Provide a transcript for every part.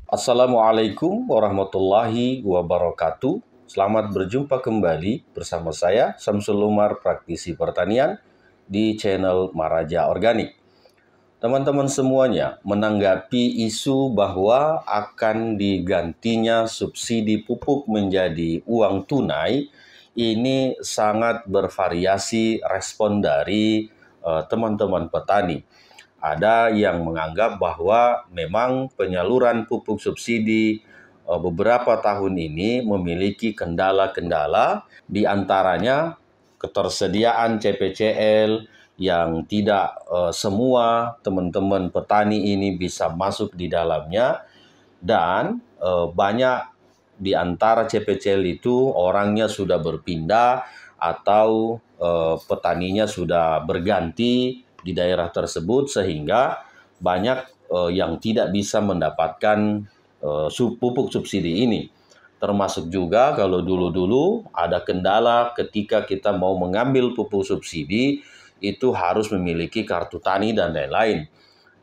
Assalamualaikum warahmatullahi wabarakatuh. Selamat berjumpa kembali bersama saya, Samsul Umar, praktisi pertanian di channel Maraja Organik. Teman-teman semuanya, menanggapi isu bahwa akan digantinya subsidi pupuk menjadi uang tunai, ini sangat bervariasi respon dari teman-teman petani. Ada yang menganggap bahwa memang penyaluran pupuk subsidi beberapa tahun ini memiliki kendala-kendala, di antaranya ketersediaan CPCL yang tidak semua teman-teman petani ini bisa masuk di dalamnya, dan banyak di antara CPCL itu orangnya sudah berpindah atau petaninya sudah berganti di daerah tersebut, sehingga banyak yang tidak bisa mendapatkan pupuk subsidi ini. Termasuk juga kalau dulu-dulu ada kendala ketika kita mau mengambil pupuk subsidi, itu harus memiliki kartu tani dan lain-lain.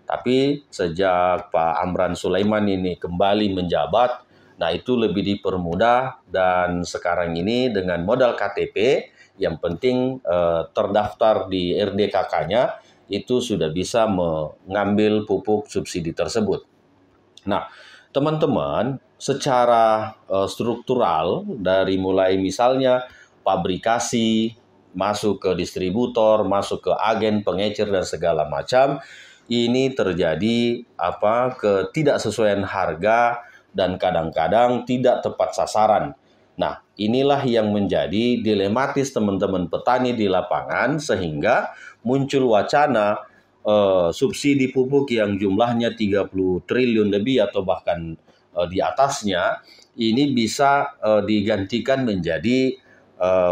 Tapi sejak Pak Amran Sulaiman ini kembali menjabat, nah itu lebih dipermudah, dan sekarang ini dengan modal KTP, yang penting terdaftar di RDKK-nya, itu sudah bisa mengambil pupuk subsidi tersebut. Nah, teman-teman, secara struktural dari mulai misalnya pabrikasi, masuk ke distributor, masuk ke agen, pengecer dan segala macam, ini terjadi ketidaksesuaian harga dan kadang-kadang tidak tepat sasaran. Nah, inilah yang menjadi dilematis teman-teman petani di lapangan, sehingga muncul wacana subsidi pupuk yang jumlahnya 30 triliun lebih atau bahkan di atasnya, ini bisa digantikan menjadi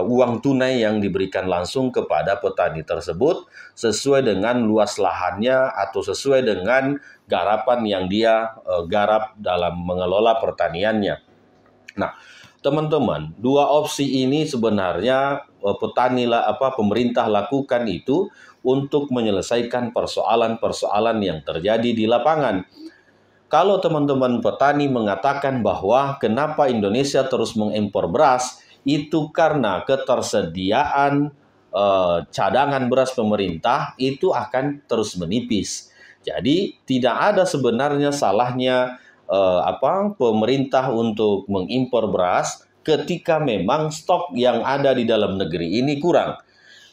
uang tunai yang diberikan langsung kepada petani tersebut sesuai dengan luas lahannya atau sesuai dengan garapan yang dia garap dalam mengelola pertaniannya. Nah, teman-teman, dua opsi ini sebenarnya pemerintah lakukan itu untuk menyelesaikan persoalan-persoalan yang terjadi di lapangan. Kalau teman-teman petani mengatakan bahwa kenapa Indonesia terus mengimpor beras, itu karena ketersediaan cadangan beras pemerintah itu akan terus menipis. Jadi tidak ada sebenarnya salahnya pemerintah untuk mengimpor beras ketika memang stok yang ada di dalam negeri ini kurang.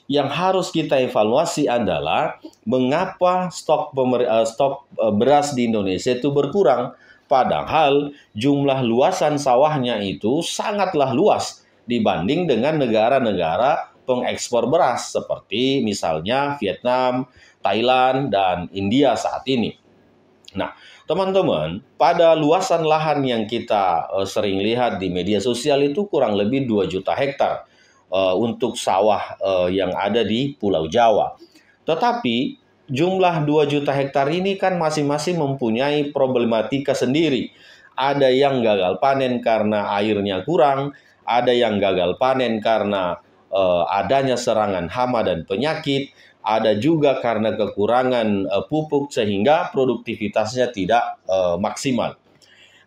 Yang harus kita evaluasi adalah mengapa stok beras di Indonesia itu berkurang, padahal jumlah luasan sawahnya itu sangatlah luas dibanding dengan negara-negara pengekspor beras seperti misalnya Vietnam, Thailand, dan India saat ini. Nah, teman-teman, pada luasan lahan yang kita sering lihat di media sosial itu kurang lebih 2 juta hektar untuk sawah yang ada di Pulau Jawa. Tetapi jumlah 2 juta hektar ini kan masing-masing mempunyai problematika sendiri. Ada yang gagal panen karena airnya kurang, ada yang gagal panen karena adanya serangan hama dan penyakit, ada juga karena kekurangan pupuk sehingga produktivitasnya tidak maksimal.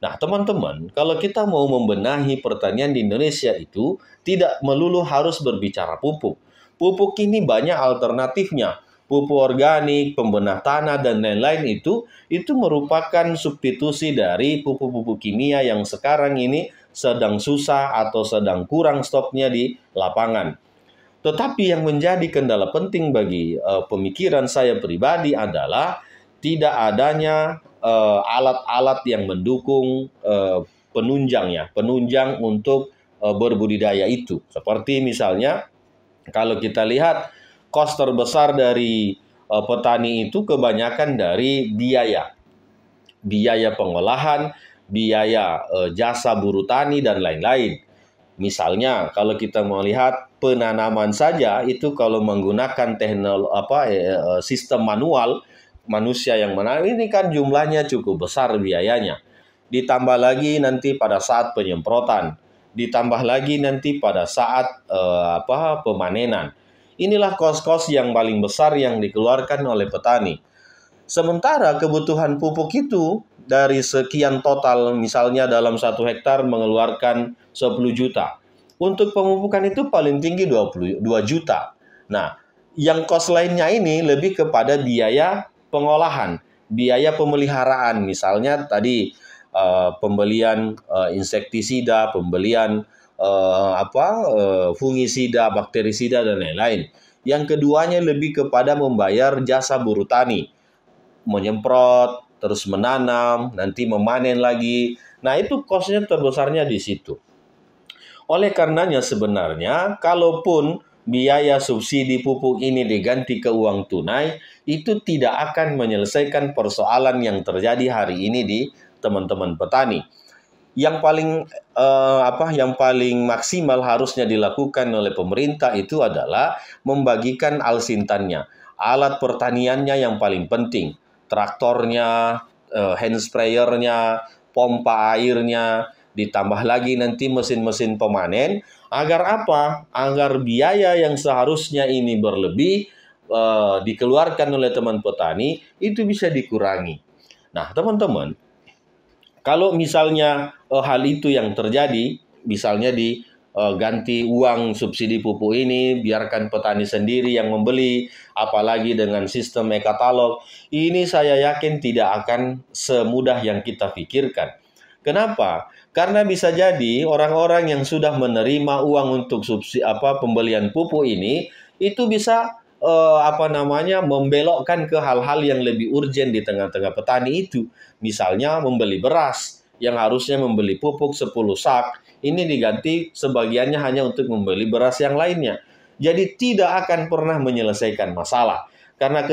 Nah, teman-teman, kalau kita mau membenahi pertanian di Indonesia itu tidak melulu harus berbicara pupuk. Pupuk ini banyak alternatifnya. Pupuk organik, pembenah tanah, dan lain-lain itu merupakan substitusi dari pupuk-pupuk kimia yang sekarang ini sedang susah atau sedang kurang stoknya di lapangan. Tetapi yang menjadi kendala penting bagi pemikiran saya pribadi adalah tidak adanya alat-alat yang mendukung penunjang untuk berbudidaya itu. Seperti misalnya kalau kita lihat kos terbesar dari petani itu kebanyakan dari biaya pengolahan, biaya jasa buruh tani dan lain-lain. Misalnya kalau kita melihat penanaman saja itu kalau menggunakan sistem manual, manusia yang menanam ini kan jumlahnya cukup besar biayanya. Ditambah lagi nanti pada saat penyemprotan, ditambah lagi nanti pada saat pemanenan. Inilah kos-kos yang paling besar yang dikeluarkan oleh petani. Sementara kebutuhan pupuk itu dari sekian total, misalnya dalam 1 hektar mengeluarkan 10 juta. Untuk pemupukan itu paling tinggi 22 juta. Nah, yang kos lainnya ini lebih kepada biaya pengolahan, biaya pemeliharaan. Misalnya tadi pembelian insektisida, pembelian fungisida, bakterisida dan lain-lain. Yang keduanya lebih kepada membayar jasa buruh tani, menyemprot, terus menanam, nanti memanen lagi. Nah, itu kosnya terbesarnya di situ. Oleh karenanya sebenarnya, kalaupun biaya subsidi pupuk ini diganti ke uang tunai, itu tidak akan menyelesaikan persoalan yang terjadi hari ini di teman-teman petani. Yang paling maksimal harusnya dilakukan oleh pemerintah itu adalah membagikan alsintannya, alat pertaniannya yang paling penting, traktornya, hand sprayernya, pompa airnya, ditambah lagi nanti mesin-mesin pemanen. Agar apa? Agar biaya yang seharusnya ini berlebih dikeluarkan oleh teman petani itu bisa dikurangi. Nah, teman-teman, kalau misalnya hal itu yang terjadi, misalnya ganti uang subsidi pupuk ini, biarkan petani sendiri yang membeli, apalagi dengan sistem e-katalog, ini saya yakin tidak akan semudah yang kita pikirkan. Kenapa? Karena bisa jadi orang-orang yang sudah menerima uang untuk pembelian pupuk ini itu bisa membelokkan ke hal-hal yang lebih urgen di tengah-tengah petani itu. Misalnya membeli beras yang harusnya membeli pupuk 10 sak, ini diganti sebagiannya hanya untuk membeli beras yang lainnya. Jadi tidak akan pernah menyelesaikan masalah. Karena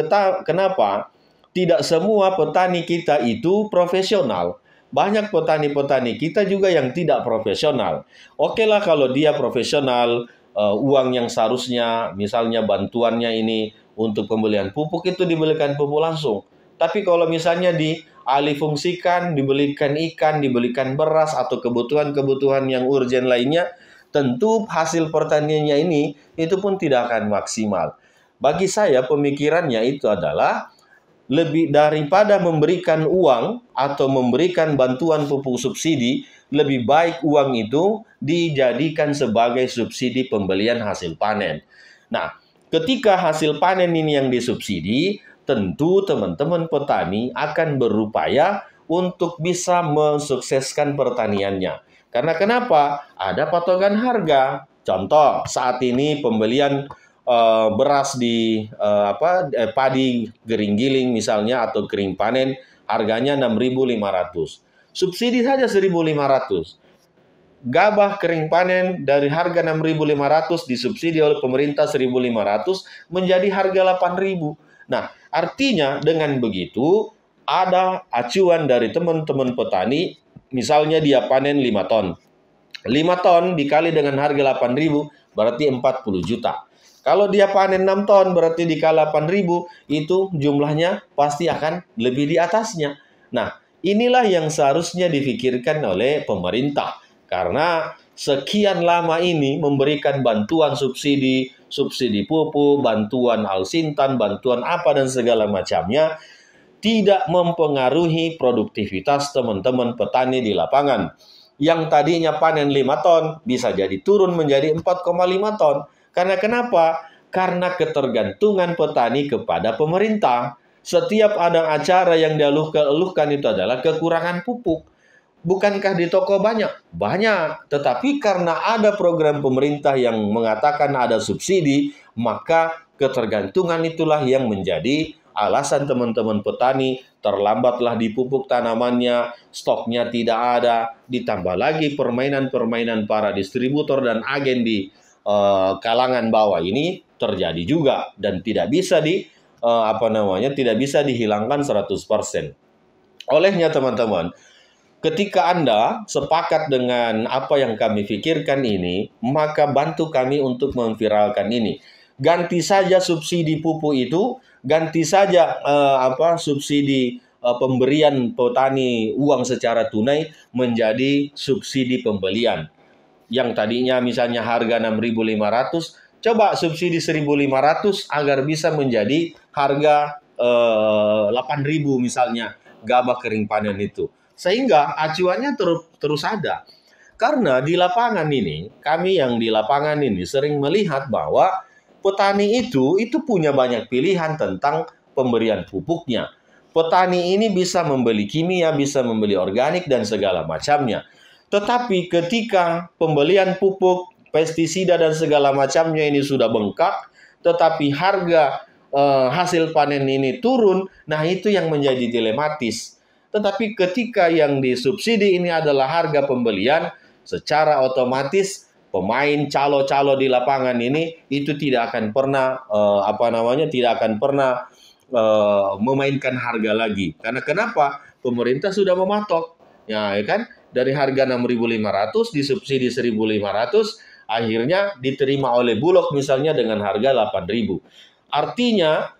kenapa? Tidak semua petani kita itu profesional. Banyak petani-petani kita juga yang tidak profesional. Oke lah kalau dia profesional, uang yang seharusnya misalnya bantuannya ini untuk pembelian pupuk itu dibelikan pupuk langsung. Tapi kalau misalnya dialih fungsikan, dibelikan ikan, dibelikan beras atau kebutuhan-kebutuhan yang urgen lainnya, tentu hasil pertaniannya ini itu pun tidak akan maksimal. Bagi saya pemikirannya itu adalah lebih daripada memberikan uang atau memberikan bantuan pupuk subsidi, lebih baik uang itu dijadikan sebagai subsidi pembelian hasil panen. Nah, ketika hasil panen ini yang disubsidi, tentu teman-teman petani akan berupaya untuk bisa mensukseskan pertaniannya. Karena kenapa? Ada patokan harga. Contoh, saat ini pembelian beras di padi kering giling misalnya atau kering panen harganya 6.500. Subsidi saja 1.500. Gabah kering panen dari harga 6.500 disubsidi oleh pemerintah 1.500 menjadi harga 8.000. Nah, artinya dengan begitu ada acuan dari teman-teman petani, misalnya dia panen 5 ton. 5 ton dikali dengan harga 8.000 berarti 40 juta. Kalau dia panen 6 ton berarti dikali 8.000 itu jumlahnya pasti akan lebih di atasnya. Nah, inilah yang seharusnya difikirkan oleh pemerintah. Karena sekian lama ini memberikan bantuan subsidi pupuk, bantuan alsintan, bantuan apa dan segala macamnya tidak mempengaruhi produktivitas teman-teman petani di lapangan. Yang tadinya panen 5 ton bisa jadi turun menjadi 4,5 ton. Karena kenapa? Karena ketergantungan petani kepada pemerintah. Setiap ada acara yang dieluhkan itu adalah kekurangan pupuk. Bukankah di toko banyak? Banyak. Tetapi karena ada program pemerintah yang mengatakan ada subsidi, maka ketergantungan itulah yang menjadi alasan teman-teman petani terlambatlah dipupuk tanamannya, stoknya tidak ada, ditambah lagi permainan-permainan para distributor dan agen di kalangan bawah ini terjadi juga dan tidak bisa tidak bisa dihilangkan 100%. Olehnya teman-teman, ketika Anda sepakat dengan apa yang kami pikirkan ini, maka bantu kami untuk memviralkan ini. Ganti saja subsidi pupuk itu, ganti saja subsidi pemberian petani uang secara tunai menjadi subsidi pembelian. Yang tadinya misalnya harga 6.500, coba subsidi 1.500 agar bisa menjadi harga 8.000 misalnya. gabah kering panen itu. Sehingga acuannya terus ada. Karena di lapangan ini, kami yang di lapangan ini sering melihat bahwa petani itu punya banyak pilihan tentang pemberian pupuknya. Petani ini bisa membeli kimia, bisa membeli organik dan segala macamnya. Tetapi ketika pembelian pupuk, pestisida dan segala macamnya ini sudah bengkak, tetapi harga hasil panen ini turun, nah itu yang menjadi dilematis. Tetapi ketika yang disubsidi ini adalah harga pembelian, secara otomatis pemain calo-calo di lapangan ini itu tidak akan pernah memainkan harga lagi. Karena kenapa? Pemerintah sudah mematok. Ya kan? Dari harga 6.500 disubsidi 1.500, akhirnya diterima oleh Bulog misalnya dengan harga 8.000. Artinya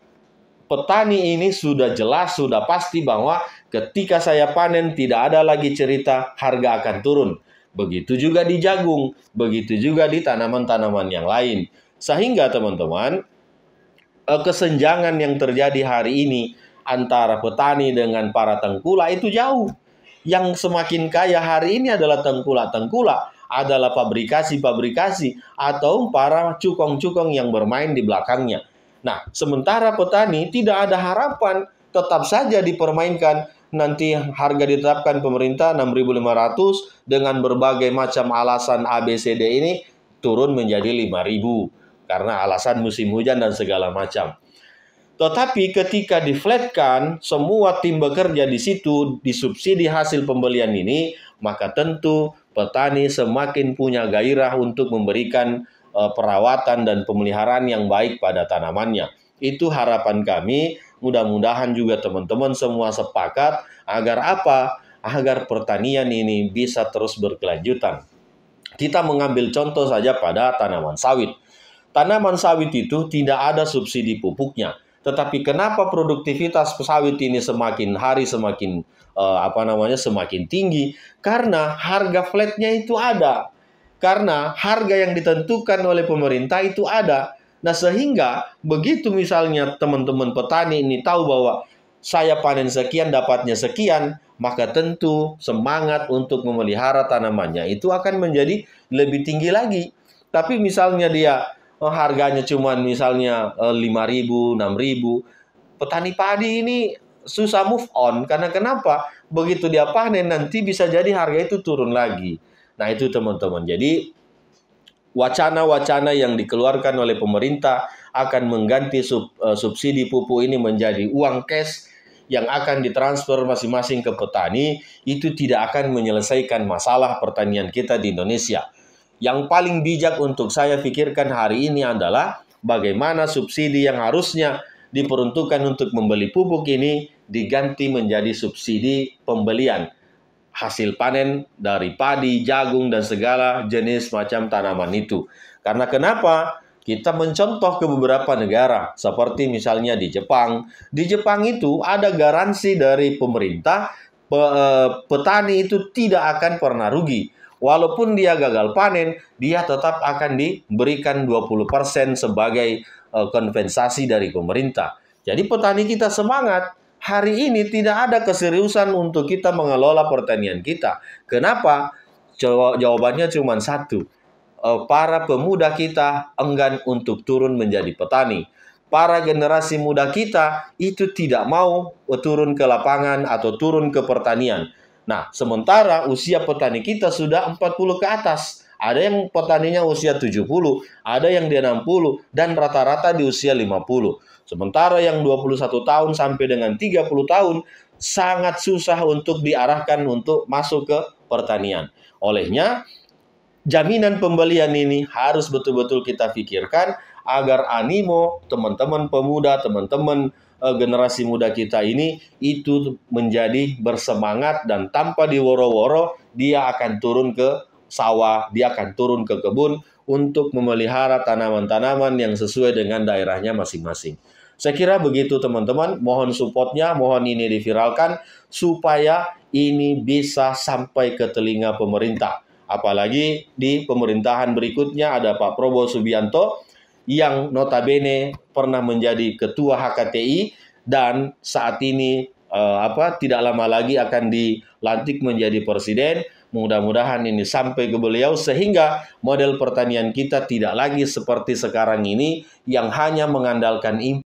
petani ini sudah jelas, sudah pasti bahwa ketika saya panen tidak ada lagi cerita harga akan turun. Begitu juga di jagung, begitu juga di tanaman-tanaman yang lain. Sehingga teman-teman, kesenjangan yang terjadi hari ini antara petani dengan para tengkulak itu jauh. Yang semakin kaya hari ini adalah tengkulak-tengkulak, adalah pabrikasi-pabrikasi, atau para cukong-cukong yang bermain di belakangnya. Nah, sementara petani tidak ada harapan, tetap saja dipermainkan. Nanti harga ditetapkan pemerintah 6.500 dengan berbagai macam alasan ABCD ini turun menjadi 5.000 karena alasan musim hujan dan segala macam. Tetapi ketika diflatkan, semua tim bekerja di situ, disubsidi hasil pembelian ini, maka tentu petani semakin punya gairah untuk memberikan perawatan dan pemeliharaan yang baik pada tanamannya. Itu harapan kami, mudah-mudahan juga teman-teman semua sepakat agar apa? Agar pertanian ini bisa terus berkelanjutan. Kita mengambil contoh saja pada tanaman sawit. Tanaman sawit itu tidak ada subsidi pupuknya. Tetapi kenapa produktivitas sawit ini semakin hari semakin semakin tinggi? Karena harga flatnya itu ada. Karena harga yang ditentukan oleh pemerintah itu ada. Nah, sehingga begitu misalnya teman-teman petani ini tahu bahwa saya panen sekian, dapatnya sekian, maka tentu semangat untuk memelihara tanamannya itu akan menjadi lebih tinggi lagi. Tapi misalnya dia harganya cuma misalnya 5.000, 6.000, petani padi ini susah move on. Karena kenapa? Begitu dia panen nanti bisa jadi harga itu turun lagi. Nah itu teman-teman. Jadi wacana-wacana yang dikeluarkan oleh pemerintah akan mengganti subsidi pupuk ini menjadi uang cash yang akan ditransfer masing-masing ke petani, itu tidak akan menyelesaikan masalah pertanian kita di Indonesia. Yang paling bijak untuk saya pikirkan hari ini adalah bagaimana subsidi yang harusnya diperuntukkan untuk membeli pupuk ini diganti menjadi subsidi pembelian hasil panen dari padi, jagung, dan segala jenis macam tanaman itu. Karena kenapa? Kita mencontoh ke beberapa negara, seperti misalnya di Jepang. Di Jepang itu ada garansi dari pemerintah, petani itu tidak akan pernah rugi. Walaupun dia gagal panen, dia tetap akan diberikan 20% sebagai kompensasi dari pemerintah. Jadi petani kita semangat. Hari ini tidak ada keseriusan untuk kita mengelola pertanian kita. Kenapa? Jawabannya cuma satu. Para pemuda kita enggan untuk turun menjadi petani. Para generasi muda kita itu tidak mau turun ke lapangan atau turun ke pertanian. Nah, sementara usia petani kita sudah 40 ke atas. Ada yang petaninya usia 70, ada yang di 60, dan rata-rata di usia 50. Sementara yang 21 tahun sampai dengan 30 tahun sangat susah untuk diarahkan untuk masuk ke pertanian. Olehnya, jaminan pembelian ini harus betul-betul kita pikirkan agar animo teman-teman pemuda, teman-teman generasi muda kita ini itu menjadi bersemangat dan tanpa diworo-woro dia akan turun ke sawah, dia akan turun ke kebun untuk memelihara tanaman-tanaman yang sesuai dengan daerahnya masing-masing. Saya kira begitu teman-teman, mohon supportnya, mohon ini diviralkan supaya ini bisa sampai ke telinga pemerintah. Apalagi di pemerintahan berikutnya ada Pak Prabowo Subianto yang notabene pernah menjadi ketua HKTI dan saat ini tidak lama lagi akan dilantik menjadi presiden. Mudah-mudahan ini sampai ke beliau sehingga model pertanian kita tidak lagi seperti sekarang ini yang hanya mengandalkan impor.